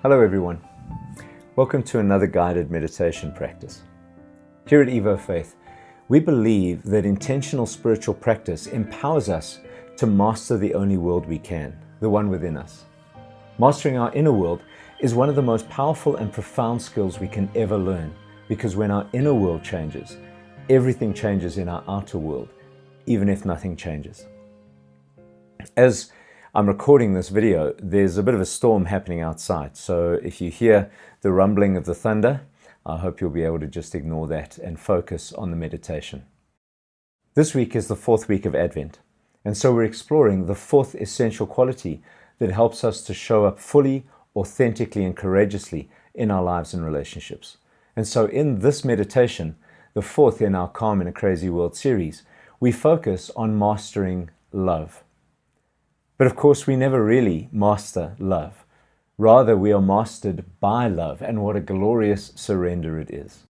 Hello everyone. Welcome to another guided meditation practice. Here at Evo Faith, we believe that intentional spiritual practice empowers us to master the only world we can, the one within us. Mastering our inner world is one of the most powerful and profound skills we can ever learn, because when our inner world changes, everything changes in our outer world, even if nothing changes. As I'm recording this video, there's a bit of a storm happening outside, so if you hear the rumbling of the thunder, I hope you'll be able to just ignore that and focus on the meditation. This week is the fourth week of Advent, and so we're exploring the fourth essential quality that helps us to show up fully, authentically, and courageously in our lives and relationships. And so in this meditation, the fourth in our Calm in a Crazy World series, we focus on mastering love. But of course, we never really master love. Rather, we are mastered by love, and what a glorious surrender it is.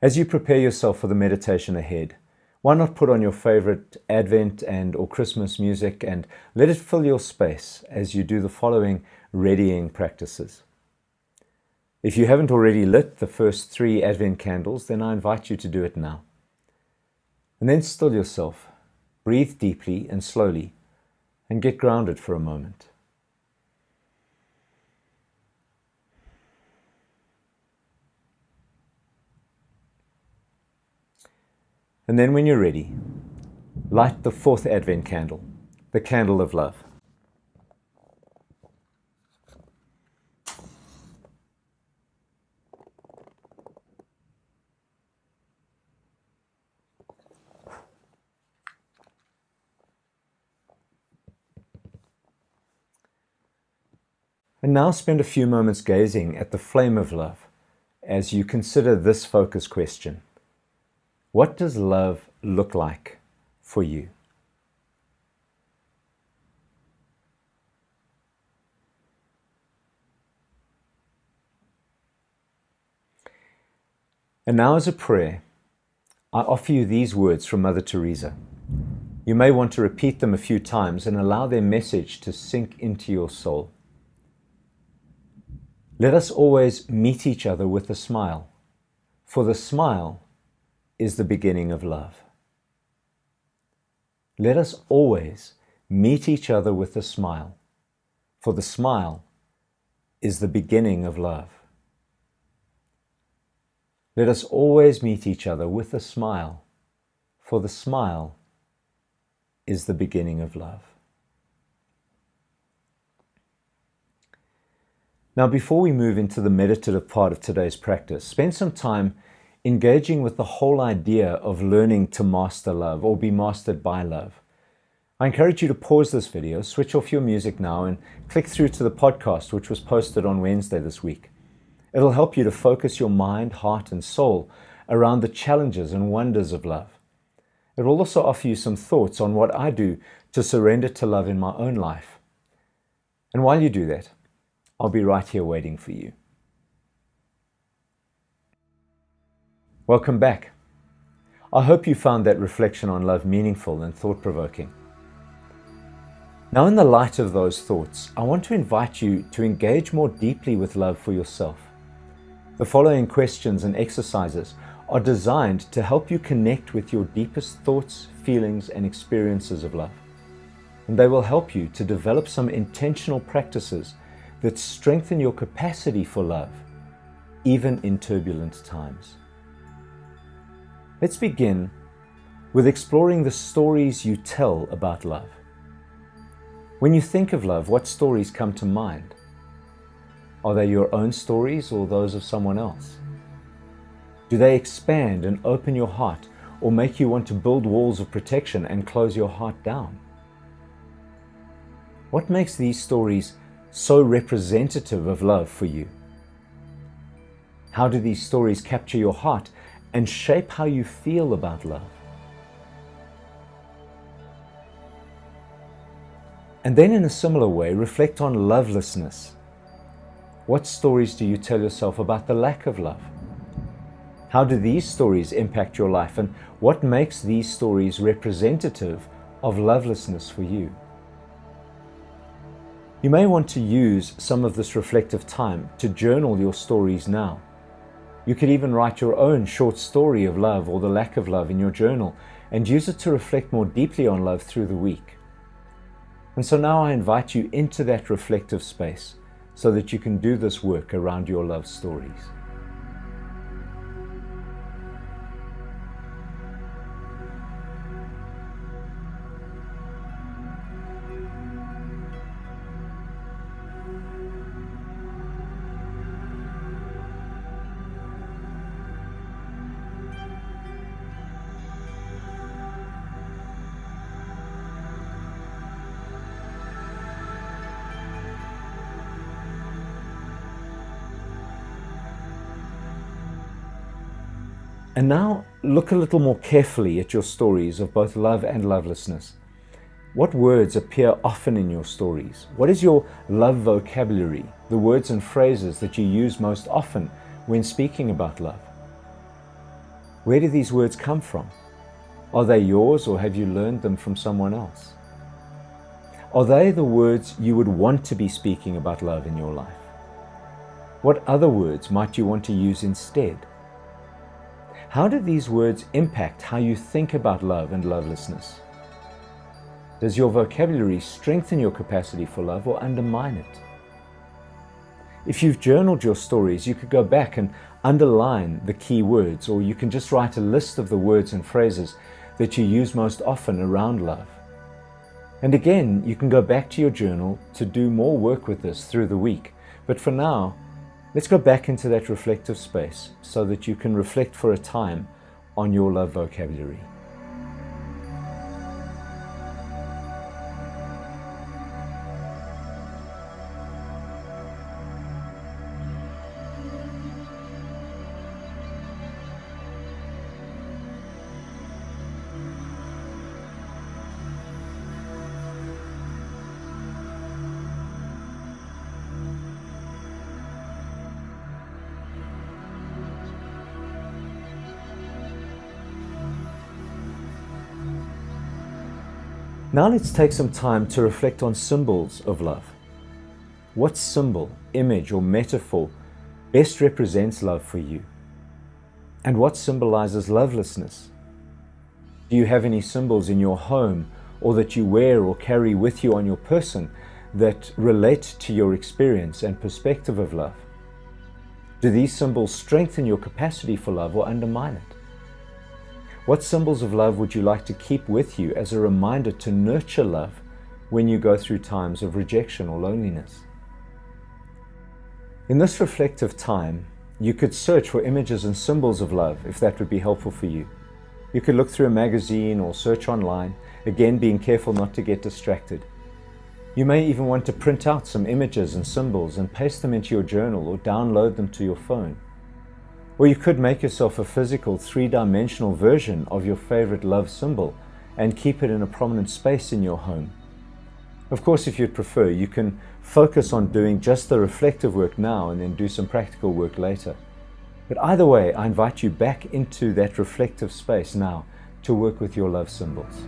As you prepare yourself for the meditation ahead, why not put on your favorite Advent or Christmas music and let it fill your space as you do the following readying practices. If you haven't already lit the first 3 Advent candles, then I invite you to do it now. And then still yourself, breathe deeply and slowly, and get grounded for a moment. And then when you're ready, light the 4th Advent candle, the candle of love. And now spend a few moments gazing at the flame of love as you consider this focus question. What does love look like for you? And now as a prayer, I offer you these words from Mother Teresa. You may want to repeat them a few times and allow their message to sink into your soul. Let us always meet each other with a smile, for the smile is the beginning of love. Let us always meet each other with a smile, for the smile is the beginning of love. Let us always meet each other with a smile, for the smile is the beginning of love. Now, before we move into the meditative part of today's practice, spend some time engaging with the whole idea of learning to master love or be mastered by love. I encourage you to pause this video, switch off your music now, and click through to the podcast, which was posted on Wednesday this week. It'll help you to focus your mind, heart, and soul around the challenges and wonders of love. It will also offer you some thoughts on what I do to surrender to love in my own life. And while you do that, I'll be right here waiting for you. Welcome back. I hope you found that reflection on love meaningful and thought-provoking. Now, in the light of those thoughts, I want to invite you to engage more deeply with love for yourself. The following questions and exercises are designed to help you connect with your deepest thoughts, feelings, and experiences of love. And they will help you to develop some intentional practices that strengthen your capacity for love, even in turbulent times. Let's begin with exploring the stories you tell about love. When you think of love, what stories come to mind? Are they your own stories or those of someone else? Do they expand and open your heart or make you want to build walls of protection and close your heart down? What makes these stories so representative of love for you? How do these stories capture your heart and shape how you feel about love? And then in a similar way, reflect on lovelessness. What stories do you tell yourself about the lack of love? How do these stories impact your life, and what makes these stories representative of lovelessness for you? You may want to use some of this reflective time to journal your stories now. You could even write your own short story of love or the lack of love in your journal and use it to reflect more deeply on love through the week. And so now I invite you into that reflective space so that you can do this work around your love stories. And now look a little more carefully at your stories of both love and lovelessness. What words appear often in your stories? What is your love vocabulary, the words and phrases that you use most often when speaking about love? Where do these words come from? Are they yours, or have you learned them from someone else? Are they the words you would want to be speaking about love in your life? What other words might you want to use instead? How do these words impact how you think about love and lovelessness? Does your vocabulary strengthen your capacity for love or undermine it? If you've journaled your stories, you could go back and underline the key words, or you can just write a list of the words and phrases that you use most often around love. And again, you can go back to your journal to do more work with this through the week. But for now, let's go back into that reflective space so that you can reflect for a time on your love vocabulary. Now let's take some time to reflect on symbols of love. What symbol, image, or metaphor best represents love for you? And what symbolizes lovelessness? Do you have any symbols in your home, or that you wear or carry with you on your person, that relate to your experience and perspective of love? Do these symbols strengthen your capacity for love or undermine it? What symbols of love would you like to keep with you as a reminder to nurture love when you go through times of rejection or loneliness? In this reflective time, you could search for images and symbols of love if that would be helpful for you. You could look through a magazine or search online, again being careful not to get distracted. You may even want to print out some images and symbols and paste them into your journal or download them to your phone. Or you could make yourself a physical 3-dimensional version of your favorite love symbol and keep it in a prominent space in your home. Of course, if you'd prefer, you can focus on doing just the reflective work now and then do some practical work later. But either way, I invite you back into that reflective space now to work with your love symbols.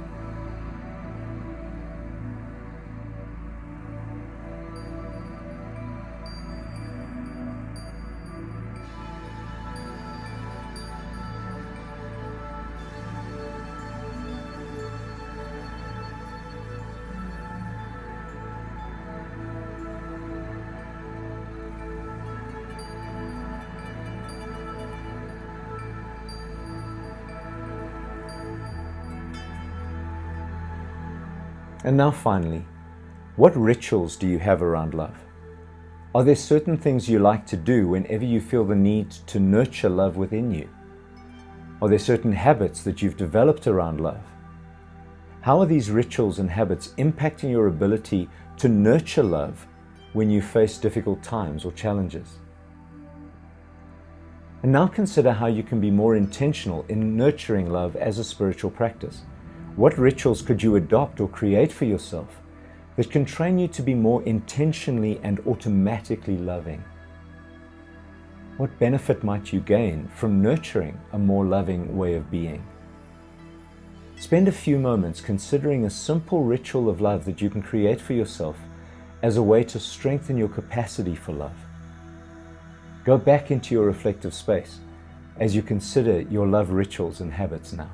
And now finally, what rituals do you have around love? Are there certain things you like to do whenever you feel the need to nurture love within you? Are there certain habits that you've developed around love? How are these rituals and habits impacting your ability to nurture love when you face difficult times or challenges? And now consider how you can be more intentional in nurturing love as a spiritual practice. What rituals could you adopt or create for yourself that can train you to be more intentionally and automatically loving? What benefit might you gain from nurturing a more loving way of being? Spend a few moments considering a simple ritual of love that you can create for yourself as a way to strengthen your capacity for love. Go back into your reflective space as you consider your love rituals and habits now.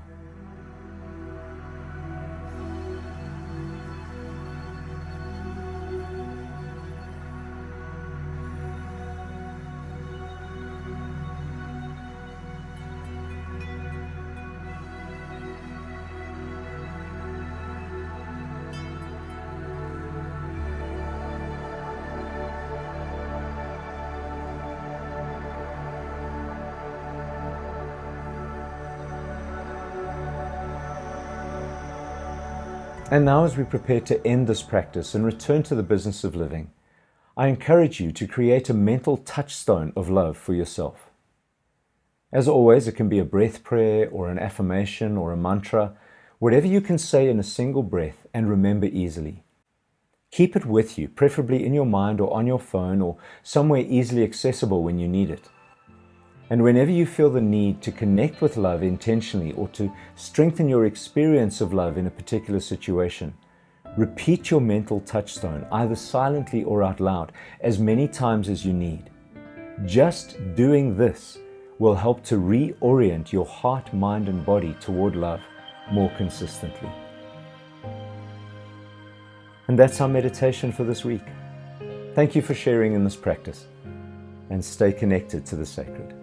And now, as we prepare to end this practice and return to the business of living, I encourage you to create a mental touchstone of love for yourself. As always, it can be a breath prayer or an affirmation or a mantra, whatever you can say in a single breath and remember easily. Keep it with you, preferably in your mind or on your phone or somewhere easily accessible when you need it. And whenever you feel the need to connect with love intentionally or to strengthen your experience of love in a particular situation, repeat your mental touchstone, either silently or out loud, as many times as you need. Just doing this will help to reorient your heart, mind, and body toward love more consistently. And that's our meditation for this week. Thank you for sharing in this practice, and stay connected to the sacred.